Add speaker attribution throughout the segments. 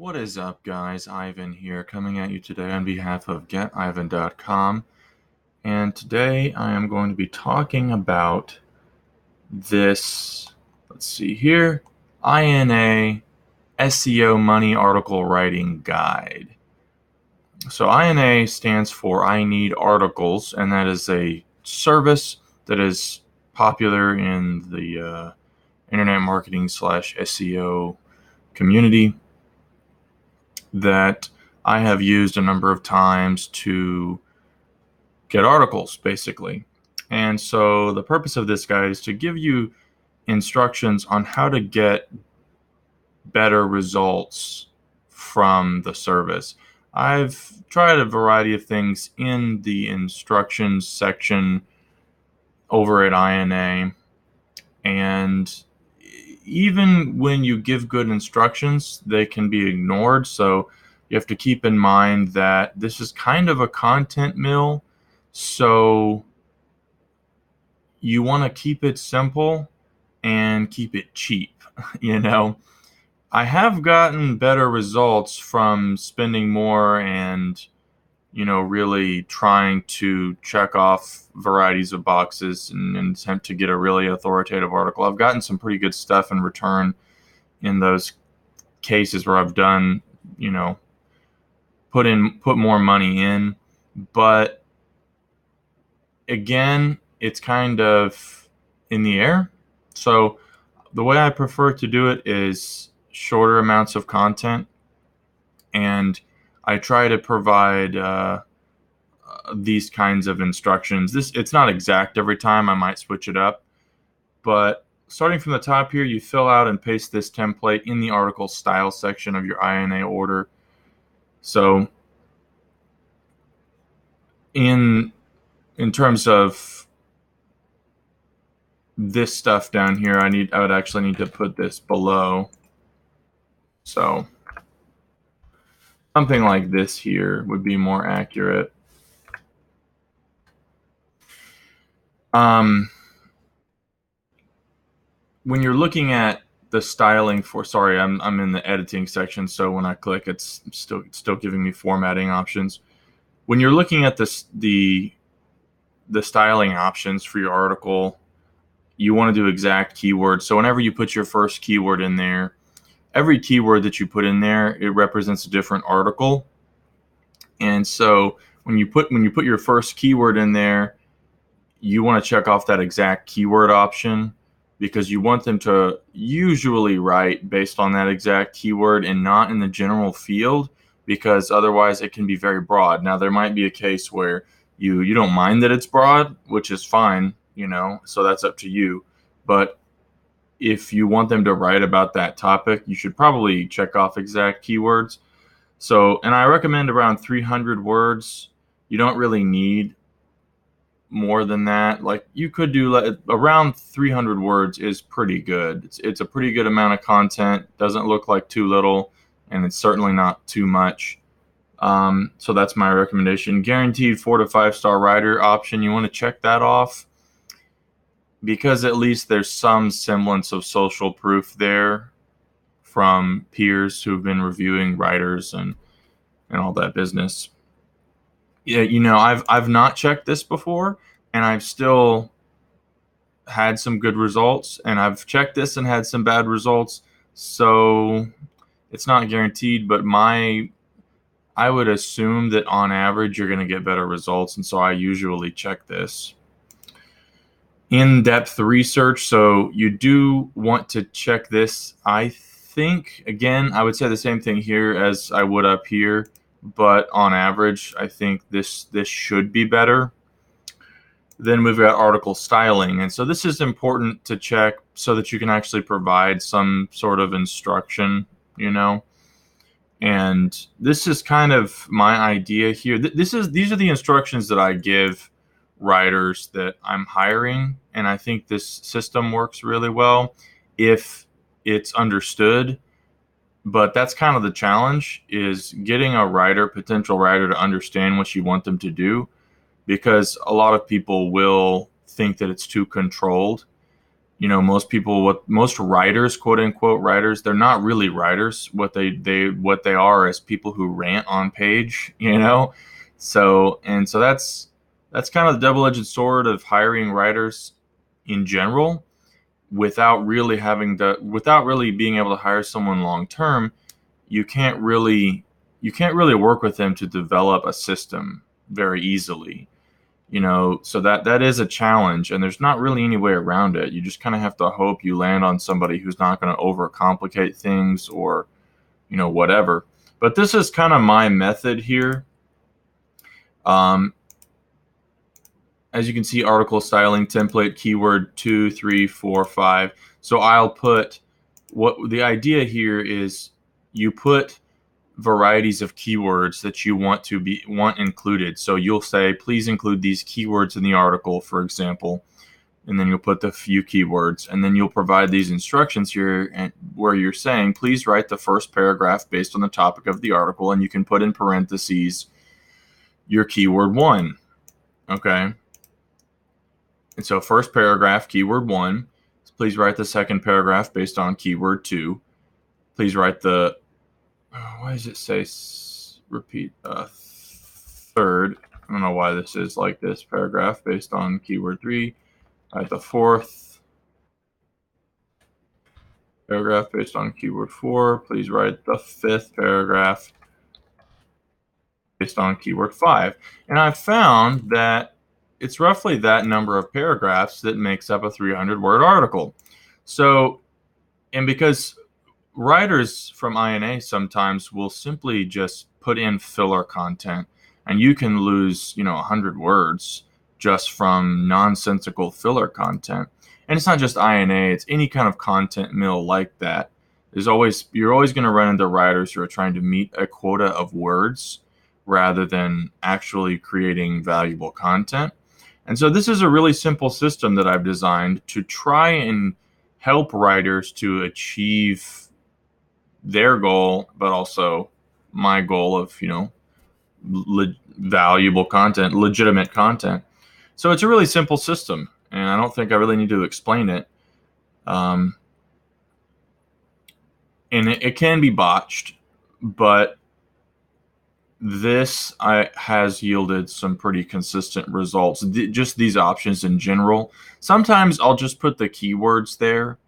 Speaker 1: What is up, guys? Ivan here, coming at you today on behalf of getivan.com. And today I am going to be talking about this, let's see here, iNA SEO Money Article Writing Guide. So iNA stands for iNeedArticles, and that is a service that is popular in the internet marketing / SEO community that I have used a number of times to get articles, basically. And so the purpose of this guide is to give you instructions on how to get better results from the service. I've tried a variety of things in the instructions section over at iNA, and even when you give good instructions, they can be ignored. So you have to keep in mind that this is kind of a content mill. So you want to keep it simple and keep it cheap. I have gotten better results from spending more and really trying to check off varieties of boxes and attempt to get a really authoritative article. I've gotten some pretty good stuff in return in those cases where I've done, put more money in. But again, it's kind of in the air. So the way I prefer to do it is shorter amounts of content, and I try to provide these kinds of instructions. It's not exact every time. I might switch it up, but starting from the top here, you fill out and paste this template in the article style section of your iNA order. So in terms of this stuff down here, I would actually need to put this below. So something like this here would be more accurate. When you're looking at the styling for, sorry, I'm in the editing section, so when I click, it's still giving me formatting options. When you're looking at the styling options for your article, you want to do exact keywords. So whenever you put your first keyword in there, every keyword that you put in there, it represents a different article. And so when you put your first keyword in there, you want to check off that exact keyword option, because you want them to usually write based on that exact keyword and not in the general field, because otherwise it can be very broad. Now, there might be a case where you don't mind that it's broad, which is fine, so that's up to you. But if you want them to write about that topic, you should probably check off exact keywords. So, and I recommend around 300 words. You don't really need more than that. Like, you could do around 300 words is pretty good. It's a pretty good amount of content. Doesn't look like too little, and it's certainly not too much. So that's my recommendation. Guaranteed 4 to 5 star writer option. You want to check that off, because at least there's some semblance of social proof there from peers who've been reviewing writers and all that business. Yeah, I've not checked this before, and I've still had some good results, and I've checked this and had some bad results. So it's not guaranteed, but I would assume that on average you're going to get better results, and so I usually check this. In-depth research, so you do want to check this. I think, again, I would say the same thing here as I would up here, but on average, I think this should be better. Then we've got article styling, and so this is important to check so that you can actually provide some sort of instruction, And this is kind of my idea here. These are the instructions that I give writers that I'm hiring, and I think this system works really well if it's understood. But that's kind of the challenge, is getting a potential writer to understand what you want them to do, because a lot of people will think that it's too controlled. most writers, quote unquote writers, they're not really writers. What they are is people who rant on page. So that's kind of the double-edged sword of hiring writers in general, without really being able to hire someone long term. You can't really work with them to develop a system very easily. So that is a challenge, and there's not really any way around it. You just kind of have to hope you land on somebody who's not going to overcomplicate things, or whatever. But this is kind of my method here. As you can see, article styling template, keyword 2, 3, 4, 5. So I'll put, what the idea here is, you put varieties of keywords that you want included. So you'll say, please include these keywords in the article, for example, and then you'll put the few keywords, and then you'll provide these instructions here, and where you're saying, please write the first paragraph based on the topic of the article, and you can put in parentheses your keyword 1. Okay. And so first paragraph, keyword 1. Please write the second paragraph based on keyword 2. Please write the why does it say repeat third? I don't know why this is like this. Paragraph based on keyword 3. Write the fourth paragraph based on keyword 4. Please write the fifth paragraph based on keyword 5. And I've found that it's roughly that number of paragraphs that makes up a 300-word article. So, and because writers from iNA sometimes will simply just put in filler content, and you can lose 100 words just from nonsensical filler content. And it's not just iNA, it's any kind of content mill like that. You're always going to run into writers who are trying to meet a quota of words rather than actually creating valuable content. And so this is a really simple system that I've designed to try and help writers to achieve their goal, but also my goal of, valuable content, legitimate content. So it's a really simple system, and I don't think I really need to explain it. And it can be botched, but this has yielded some pretty consistent results. Just these options in general. Sometimes I'll just put the keywords there,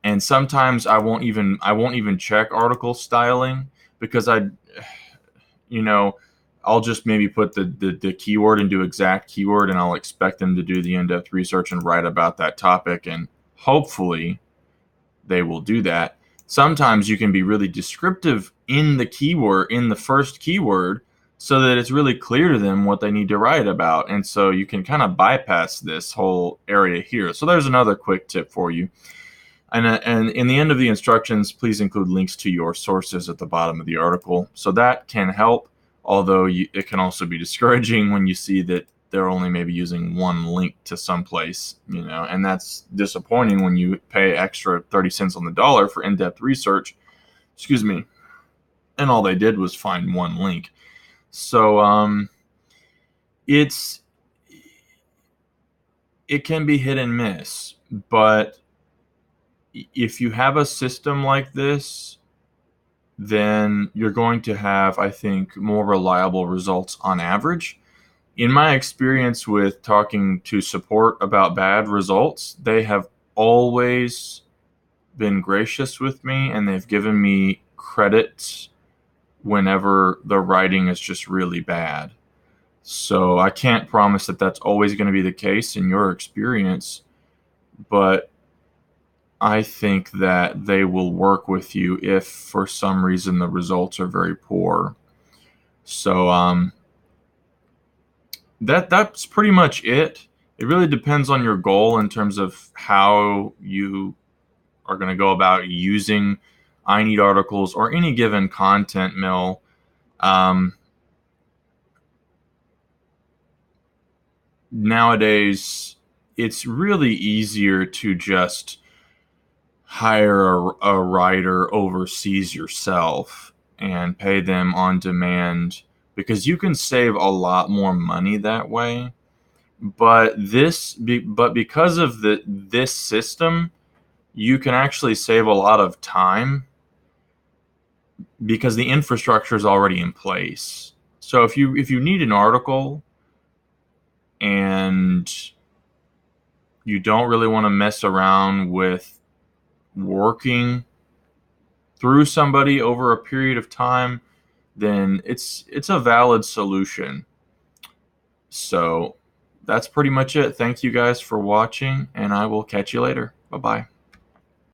Speaker 1: and sometimes I won't even check article styling, because I'll just maybe put the keyword and do exact keyword, and I'll expect them to do the in-depth research and write about that topic, and hopefully they will do that. Sometimes you can be really descriptive in the first keyword, so that it's really clear to them what they need to write about. And so you can kind of bypass this whole area here. So there's another quick tip for you. And in the end of the instructions, please include links to your sources at the bottom of the article. So that can help, although it can also be discouraging when you see that they're only maybe using one link to someplace, and that's disappointing when you pay extra 30 cents on the dollar for in-depth research, and all they did was find one link. So it can be hit and miss, but if you have a system like this, then you're going to have, I think, more reliable results on average. In my experience with talking to support about bad results, they have always been gracious with me, and they've given me credit whenever the writing is just really bad. So I can't promise that that's always going to be the case in your experience, but I think that they will work with you if for some reason the results are very poor. So that's pretty much it. It really depends on your goal in terms of how you are going to go about using iNeedArticles or any given content mill. Nowadays, it's really easier to just hire a writer overseas yourself and pay them on demand, because you can save a lot more money that way. But because of this system, you can actually save a lot of time because the infrastructure is already in place. So if you need an article and you don't really want to mess around with working through somebody over a period of time, then it's a valid solution. So that's pretty much it. Thank you guys for watching, and I will catch you later. Bye-bye.